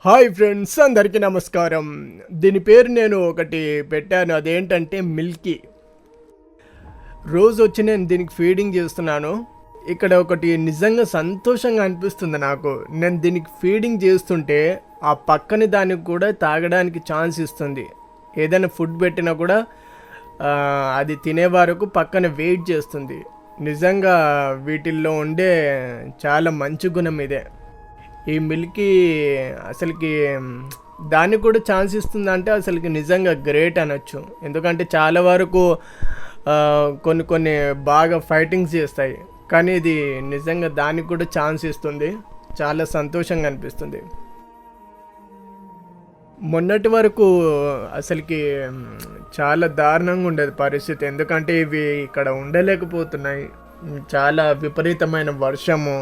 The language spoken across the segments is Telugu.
హాయ్ ఫ్రెండ్స్, అందరికీ నమస్కారం. దీని పేరు నేను ఒకటి పెట్టాను, అదేంటంటే మిల్కీ. రోజు వచ్చి నేను దీనికి ఫీడింగ్ చేస్తున్నాను. ఇక్కడ ఒకటి నిజంగా సంతోషంగా అనిపిస్తుంది నాకు. నేను దీనికి ఫీడింగ్ చేస్తుంటే ఆ పక్కన దానికి కూడా తాగడానికి ఛాన్స్ ఇస్తుంది. ఏదైనా ఫుడ్ పెట్టినా కూడా అది తినే వరకు పక్కన వెయిట్ చేస్తుంది. నిజంగా వీటిల్లో ఉండే చాలా మంచి గుణం ఇదే. ఈ మిల్కీ అసలుకి దానికి కూడా ఛాన్స్ ఇస్తుందంటే అసలుకి నిజంగా గ్రేట్ అనొచ్చు. ఎందుకంటే చాలా వరకు కొన్ని బాగా ఫైటింగ్స్ చేస్తాయి, కానీ ఇది నిజంగా దానికి కూడా ఛాన్స్ ఇస్తుంది. చాలా సంతోషంగా అనిపిస్తుంది. మొన్నటి వరకు అసలుకి చాలా దారుణంగా ఉండేది పరిస్థితి. ఎందుకంటే ఇవి ఇక్కడ ఉండలేకపోతున్నాయి. చాలా విపరీతమైన వర్షము,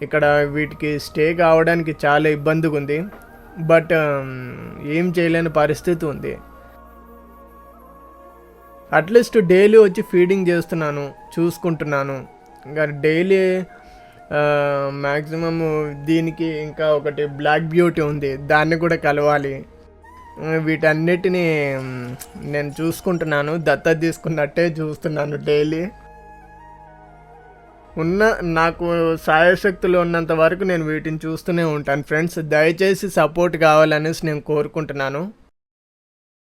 ఇక్కడ వీటికి స్టే కావడానికి చాలా ఇబ్బందిగా ఉంది. బట్ ఏం చేయలేని పరిస్థితి ఉంది. అట్లీస్ట్ డైలీ వచ్చి ఫీడింగ్ చేస్తున్నాను, చూసుకుంటున్నాను. ఇంకా డైలీ మ్యాక్సిమమ్ దీనికి ఇంకా ఒకటి బ్లాక్ బ్యూటీ ఉంది, దాన్ని కూడా కలవాలి. వీటన్నిటినీ నేను చూసుకుంటున్నాను, దత్తత తీసుకున్నట్టే చూస్తున్నాను డైలీ. నాకు సాయశక్తులు ఉన్నంత వరకు నేను వీటిని చూస్తూనే ఉంటాను ఫ్రెండ్స్. దయచేసి సపోర్ట్ కావాలనేసి నేను కోరుకుంటున్నాను.